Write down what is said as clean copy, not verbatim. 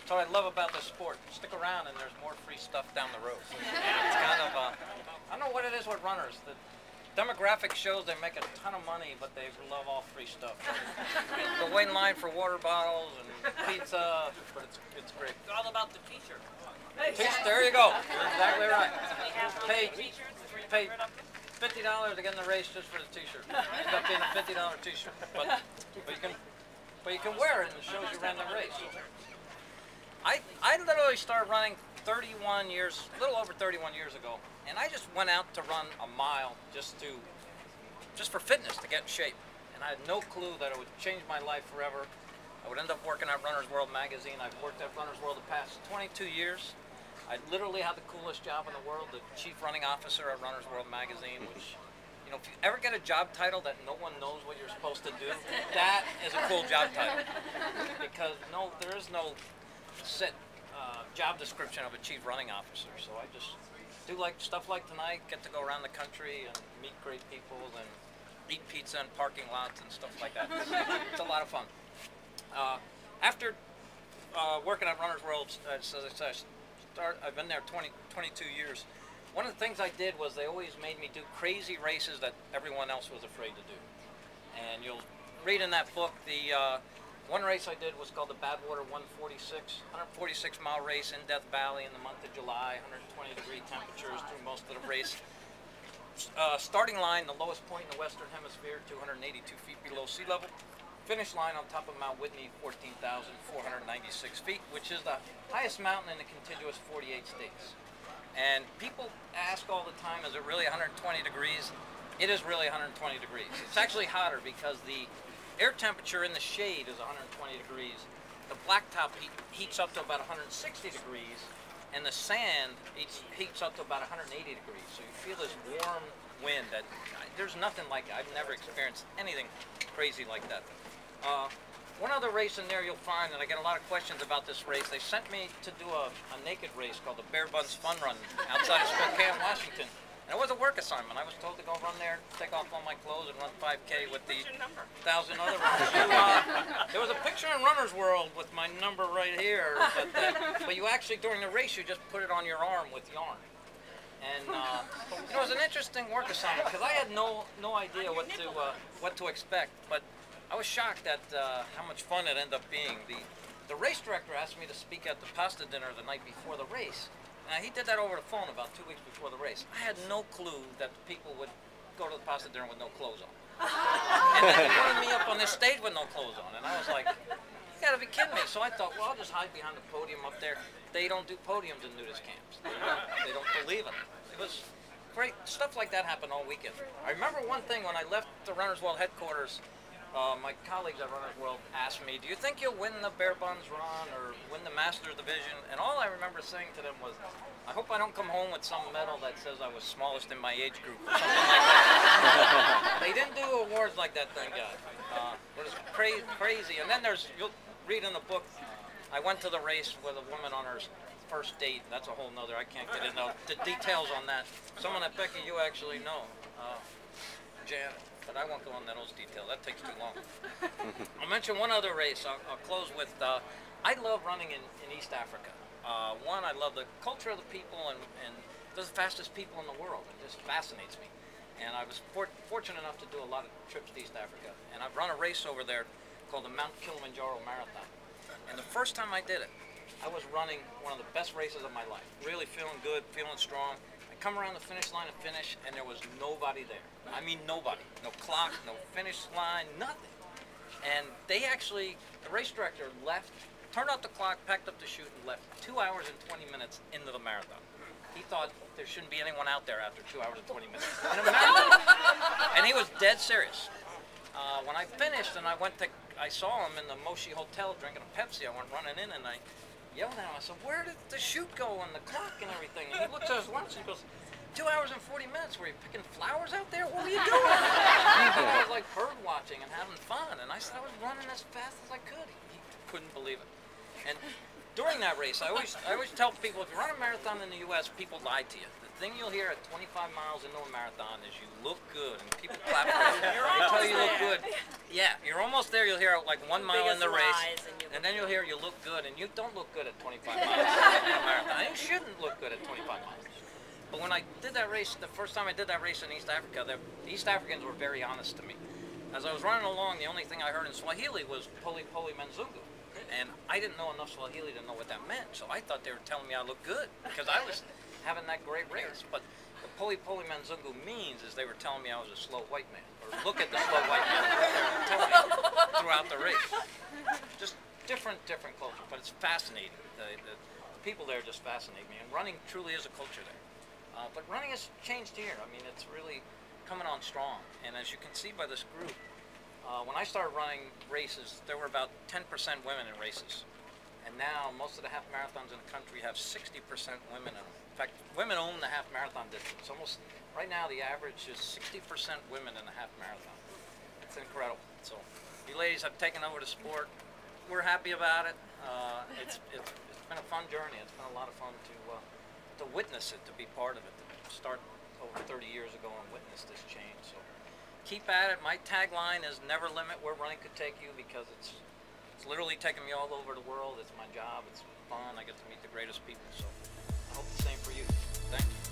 That's what I love about this sport. Stick around and there's more free stuff down the road. It's kind of, I don't know what it is with runners. The demographic shows they make a ton of money, but they love all free stuff. They'll wait in line for water bottles and pizza, but it's great. It's all about the t-shirt. There you go. You're exactly right. Pay $50 to get in the race just for the t-shirt. It's up being a $50 t-shirt, but you can wear it and it shows you ran the race. I literally started running 31 years, a little over 31 years ago, and I just went out to run a mile just for fitness, to get in shape. And I had no clue that it would change my life forever. I would end up working at Runner's World magazine. I've worked at Runner's World the past 22 years. I literally had the coolest job in the world, the chief running officer at Runner's World magazine, which, you know, if you ever get a job title that no one knows what you're supposed to do, that is a cool job title. Because there is no set job description of a chief running officer. So I just do like stuff like tonight, get to go around the country and meet great people and eat pizza in parking lots and stuff like that. It's a lot of fun. After working at Runner's World, as I said, I've been there 22 years. One of the things I did was they always made me do crazy races that everyone else was afraid to do. And you'll read in that book, the one race I did was called the Badwater 146-mile race in Death Valley in the month of July, 120-degree temperatures through most of the race. Starting line, the lowest point in the Western Hemisphere, 282 feet below sea level. Finish line on top of Mount Whitney, 14,496 feet, which is the highest mountain in the contiguous 48 states. And people ask all the time, is it really 120 degrees? It is really 120 degrees. It's actually hotter because the air temperature in the shade is 120 degrees. The blacktop heats up to about 160 degrees, and the sand heats up to about 180 degrees. So you feel this warm wind that there's nothing like it. I've never experienced anything crazy like that. One other race in there you'll find, and I get a lot of questions about this race. They sent me to do a naked race called the Bear Buns Fun Run outside of Spokane, Washington. And it was a work assignment. I was told to go run there, take off all my clothes, and run 5K with the 1,000 other runners. There was a picture in Runner's World with my number right here, but you actually, during the race, you just put it on your arm with yarn. And it was an interesting work assignment because I had no idea what to expect. But I was shocked at how much fun it ended up being. The race director asked me to speak at the pasta dinner the night before the race. He did that over the phone about 2 weeks before the race. I had no clue that people would go to the pasta dinner with no clothes on. And then they wanted me up on this stage with no clothes on. And I was like, you gotta be kidding me. So I thought, well, I'll just hide behind the podium up there. They don't do podiums in nudist camps. They don't believe in it. It was great. Stuff like that happened all weekend. I remember one thing when I left the Runner's World headquarters, my colleagues at Runner's World asked me, do you think you'll win the Bear Buns Run or win the Masters Division? And all I remember saying to them was, I hope I don't come home with some medal that says I was smallest in my age group or something like that. They didn't do awards like that, thank God. It was crazy. And then you'll read in the book, I went to the race with a woman on her first date. That's a whole nother, I can't get into the details on that. Someone that, Becky, you actually know, Janet. But I won't go into those details. That takes too long. I'll mention one other race. I'll close with, I love running in East Africa. One, I love the culture of the people and they're the fastest people in the world. It just fascinates me. And I was fortunate enough to do a lot of trips to East Africa. And I've run a race over there called the Mount Kilimanjaro Marathon. And the first time I did it, I was running one of the best races of my life. Really feeling good, feeling strong. Come around the finish line and finish, and there was nobody there. I mean nobody. No clock, no finish line, nothing. And they actually, the race director left, turned off the clock, packed up the chute, and left 2 hours and 20 minutes into the marathon. He thought there shouldn't be anyone out there after 2 hours and 20 minutes in a marathon. And he was dead serious. When I finished and I saw him in the Moshi Hotel drinking a Pepsi, I went running in and I yelled at him. I said, where did the chute go and the clock and everything? And he looked at his watch and he goes, 2 hours and 40 minutes. Were you picking flowers out there? What were you doing? I was like bird watching and having fun. And I said I was running as fast as I could. He couldn't believe it. And during that race, I always tell people, if you run a marathon in the U.S., people lie to you. The thing you'll hear at 25 miles into a marathon is you look good, and people clap for you. They tell you look good. Yeah, you're almost there. You'll hear like 1 mile in the race. And then you'll hear you look good, and you don't look good at 25 miles in a marathon. And you shouldn't look good at 25 miles. But when I did that race, the first time I did that race in East Africa, the East Africans were very honest to me. As I was running along, the only thing I heard in Swahili was Poli Poli Manzungu. And I didn't know enough Swahili to know what that meant, so I thought they were telling me I looked good because I was having that great race. But what Poli Poli Manzungu means is they were telling me I was a slow white man, or look at the slow white man they were telling me throughout the race. Just different culture, but it's fascinating. The people there just fascinate me, and running truly is a culture there. But running has changed here. I mean, it's really coming on strong, and as you can see by this group, when I started running races, there were about 10% women in races. And now, most of the half marathons in the country have 60% women in them. In fact, women own the half marathon distance. Almost, right now, the average is 60% women in the half marathon. It's incredible. So, you ladies have taken over the sport. We're happy about it. It's been a fun journey. It's been a lot of fun to witness it, to be part of it, to start over 30 years ago and witness this change. So. Keep at it. My tagline is never limit where running could take you, because it's literally taking me all over the world. It's my job. It's fun. I get to meet the greatest people. So I hope the same for you. Thank you.